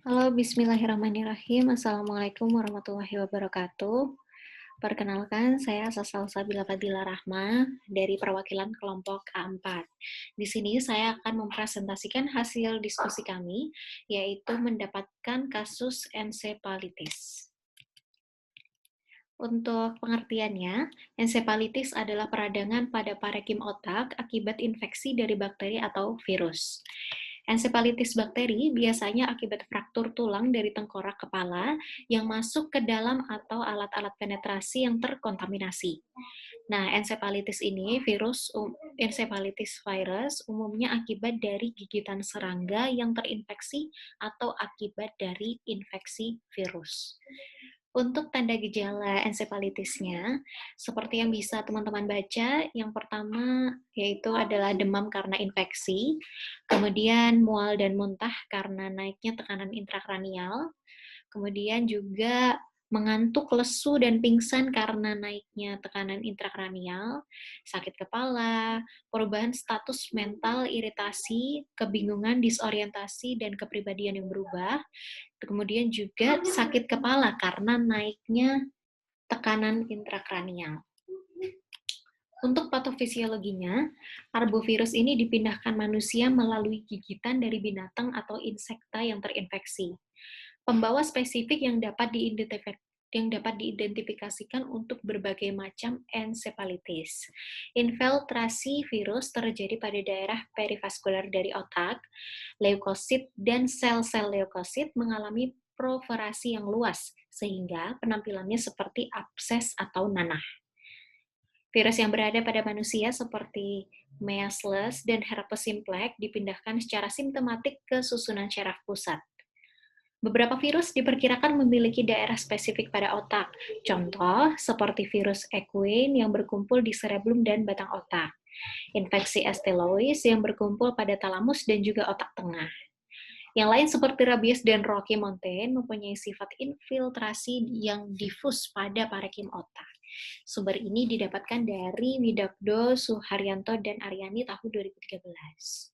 Halo, bismillahirrahmanirrahim. Assalamualaikum warahmatullahi wabarakatuh. Perkenalkan, saya Salsabila Fadila Rahma dari perwakilan kelompok A4. Di sini saya akan mempresentasikan hasil diskusi kami, yaitu mendapatkan kasus ensefalitis. Untuk pengertiannya, ensefalitis adalah peradangan pada parekim otak akibat infeksi dari bakteri atau virus. Ensefalitis bakteri biasanya akibat fraktur tulang dari tengkorak kepala yang masuk ke dalam atau alat-alat penetrasi yang terkontaminasi. Nah, ensefalitis virus umumnya akibat dari gigitan serangga yang terinfeksi atau akibat dari infeksi virus. Untuk tanda gejala ensefalitisnya, seperti yang bisa teman-teman baca, yang pertama yaitu adalah demam karena infeksi, kemudian mual dan muntah karena naiknya tekanan intrakranial, kemudian juga mengantuk, lesu, dan pingsan karena naiknya tekanan intrakranial, sakit kepala, perubahan status mental, iritasi, kebingungan, disorientasi, dan kepribadian yang berubah, kemudian juga sakit kepala karena naiknya tekanan intrakranial. Untuk patofisiologinya, arbovirus ini dipindahkan manusia melalui gigitan dari binatang atau insekta yang terinfeksi. Pembawa spesifik yang dapat diidentifikasikan untuk berbagai macam ensefalitis. Infiltrasi virus terjadi pada daerah perivaskular dari otak, leukosit dan sel-sel leukosit mengalami proliferasi yang luas, sehingga penampilannya seperti abses atau nanah. Virus yang berada pada manusia seperti measles dan herpes simplex dipindahkan secara simptomatik ke susunan syaraf pusat. Beberapa virus diperkirakan memiliki daerah spesifik pada otak, contoh seperti virus equine yang berkumpul di cerebellum dan batang otak, infeksi Astellois yang berkumpul pada talamus dan juga otak tengah. Yang lain seperti rabies dan Rocky Mountain mempunyai sifat infiltrasi yang difus pada parekim otak. Sumber ini didapatkan dari Widakdo, Suharyanto, dan Aryani tahun 2013.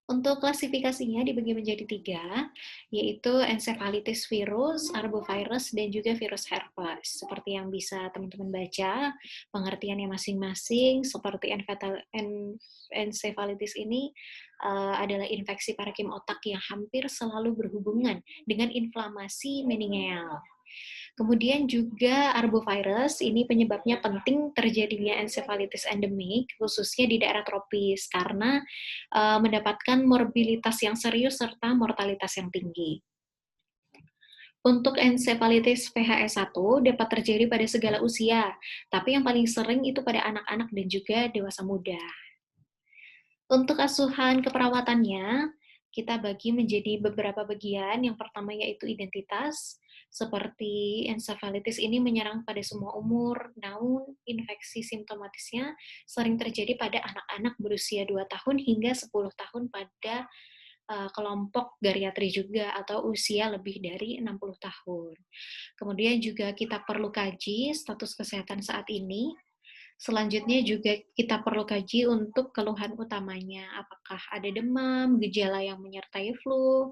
Untuk klasifikasinya dibagi menjadi 3, yaitu ensefalitis virus, arbovirus, dan juga virus herpes. Seperti yang bisa teman-teman baca, pengertiannya masing-masing, seperti ensefalitis ini adalah infeksi parekim otak yang hampir selalu berhubungan dengan inflamasi meningeal. Kemudian juga arbovirus, ini penyebabnya penting terjadinya ensefalitis endemik, khususnya di daerah tropis, karena mendapatkan morbilitas yang serius serta mortalitas yang tinggi. Untuk ensefalitis VHS1 dapat terjadi pada segala usia, tapi yang paling sering itu pada anak-anak dan juga dewasa muda. Untuk asuhan keperawatannya, kita bagi menjadi beberapa bagian. Yang pertama yaitu identitas, seperti ensefalitis ini menyerang pada semua umur, namun infeksi simptomatisnya sering terjadi pada anak-anak berusia 2 tahun hingga 10 tahun pada kelompok geriatri juga atau usia lebih dari 60 tahun. Kemudian juga kita perlu kaji status kesehatan saat ini. Selanjutnya juga kita perlu kaji untuk keluhan utamanya, apakah ada demam, gejala yang menyertai flu,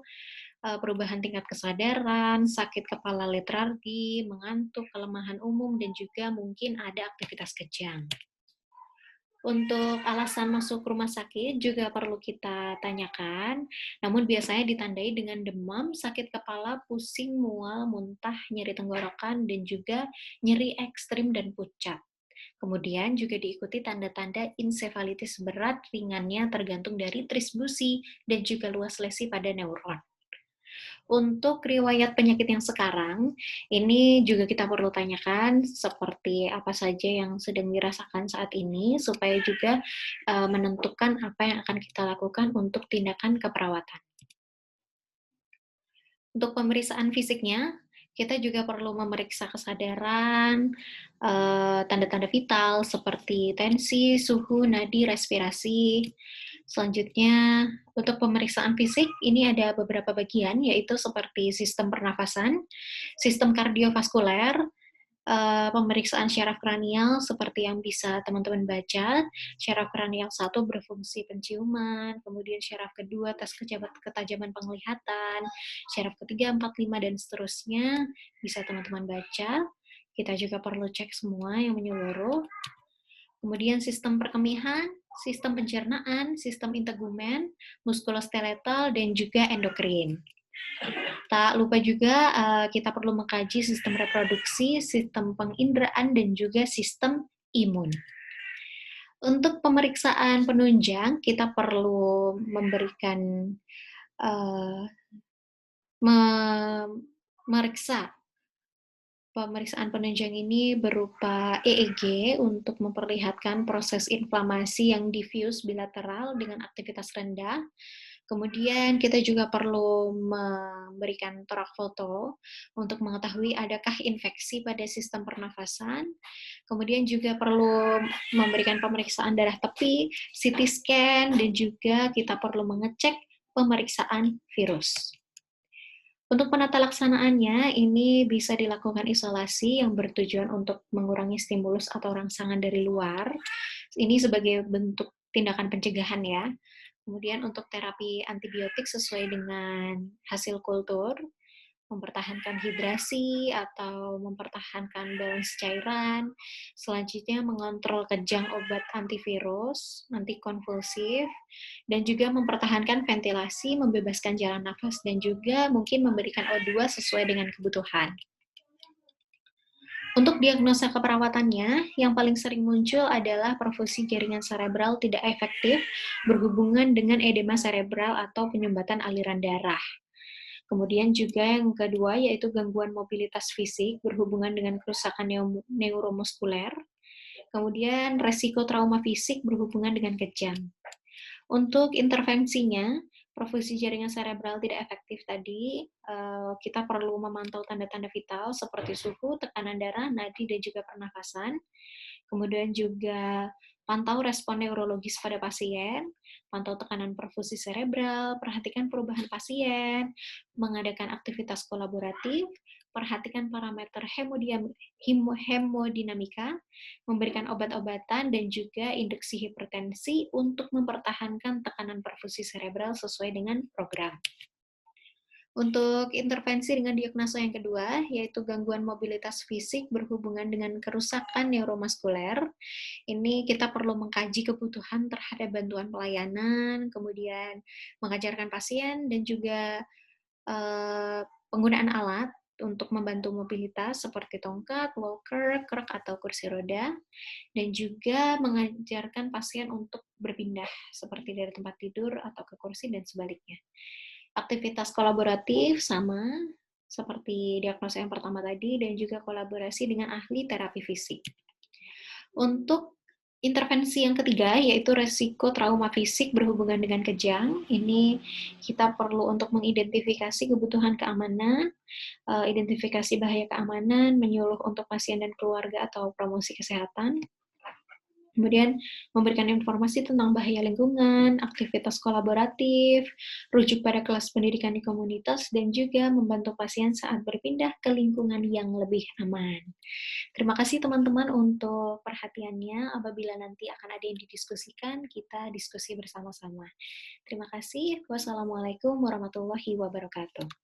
perubahan tingkat kesadaran, sakit kepala letargi, mengantuk, kelemahan umum, dan juga mungkin ada aktivitas kejang. Untuk alasan masuk rumah sakit juga perlu kita tanyakan, namun biasanya ditandai dengan demam, sakit kepala, pusing, mual, muntah, nyeri tenggorokan, dan juga nyeri ekstrim dan pucat. Kemudian juga diikuti tanda-tanda ensefalitis berat ringannya tergantung dari tribusi dan juga luas lesi pada neuron. Untuk riwayat penyakit yang sekarang, ini juga kita perlu tanyakan seperti apa saja yang sedang dirasakan saat ini, supaya juga menentukan apa yang akan kita lakukan untuk tindakan keperawatan. Untuk pemeriksaan fisiknya, kita juga perlu memeriksa kesadaran, tanda-tanda vital seperti tensi, suhu, nadi, respirasi. Selanjutnya, untuk pemeriksaan fisik, ini ada beberapa bagian, yaitu seperti sistem pernafasan, sistem kardiovaskuler, pemeriksaan syaraf kranial seperti yang bisa teman-teman baca. Syaraf kranial 1 berfungsi penciuman, kemudian syaraf kedua tes ketajaman penglihatan, syaraf ketiga, 4, 5, dan seterusnya bisa teman-teman baca. Kita juga perlu cek semua yang menyeluruh. Kemudian sistem perkemihan, sistem pencernaan, sistem integumen, muskuloskeletal, dan juga endokrin. Tak lupa juga kita perlu mengkaji sistem reproduksi, sistem penginderaan, dan juga sistem imun. Untuk pemeriksaan penunjang, kita perlu memberikan memeriksa. Pemeriksaan penunjang ini berupa EEG untuk memperlihatkan proses inflamasi yang diffuse bilateral dengan aktivitas rendah. Kemudian kita juga perlu memberikan torak foto untuk mengetahui adakah infeksi pada sistem pernafasan. Kemudian juga perlu memberikan pemeriksaan darah tepi, CT scan, dan juga kita perlu mengecek pemeriksaan virus. Untuk penata laksanaannya, ini bisa dilakukan isolasi yang bertujuan untuk mengurangi stimulus atau rangsangan dari luar. Ini sebagai bentuk tindakan pencegahan ya. Kemudian untuk terapi antibiotik sesuai dengan hasil kultur, mempertahankan hidrasi atau mempertahankan balance cairan. Selanjutnya mengontrol kejang obat antivirus, antikonvulsif, dan juga mempertahankan ventilasi, membebaskan jalan nafas, dan juga mungkin memberikan O2 sesuai dengan kebutuhan. Untuk diagnosa keperawatannya, yang paling sering muncul adalah perfusi jaringan serebral tidak efektif berhubungan dengan edema serebral atau penyumbatan aliran darah. Kemudian juga yang kedua yaitu gangguan mobilitas fisik berhubungan dengan kerusakan neuromuskuler. Kemudian resiko trauma fisik berhubungan dengan kejang. Untuk intervensinya, perfusi jaringan serebral tidak efektif tadi, kita perlu memantau tanda-tanda vital seperti suhu, tekanan darah, nadi, dan juga pernafasan. Kemudian juga pantau respon neurologis pada pasien, pantau tekanan perfusi serebral, perhatikan perubahan pasien, mengadakan aktivitas kolaboratif, perhatikan parameter hemodinamika, memberikan obat-obatan, dan juga induksi hipertensi untuk mempertahankan tekanan perfusi serebral sesuai dengan program. Untuk intervensi dengan diagnosa yang kedua, yaitu gangguan mobilitas fisik berhubungan dengan kerusakan neuromuskuler. Ini kita perlu mengkaji kebutuhan terhadap bantuan pelayanan, kemudian mengajarkan pasien, dan juga penggunaan alat untuk membantu mobilitas seperti tongkat, walker, kruk, atau kursi roda, dan juga mengajarkan pasien untuk berpindah seperti dari tempat tidur atau ke kursi dan sebaliknya. Aktivitas kolaboratif sama seperti diagnosa yang pertama tadi, dan juga kolaborasi dengan ahli terapi fisik. Untuk intervensi yang ketiga, yaitu resiko trauma fisik berhubungan dengan kejang. Ini kita perlu untuk mengidentifikasi kebutuhan keamanan, identifikasi bahaya keamanan, menyuluh untuk pasien dan keluarga atau promosi kesehatan. Kemudian memberikan informasi tentang bahaya lingkungan, aktivitas kolaboratif, rujuk pada kelas pendidikan di komunitas, dan juga membantu pasien saat berpindah ke lingkungan yang lebih aman. Terima kasih teman-teman untuk perhatiannya. Apabila nanti akan ada yang didiskusikan, kita diskusi bersama-sama. Terima kasih. Wassalamualaikum warahmatullahi wabarakatuh.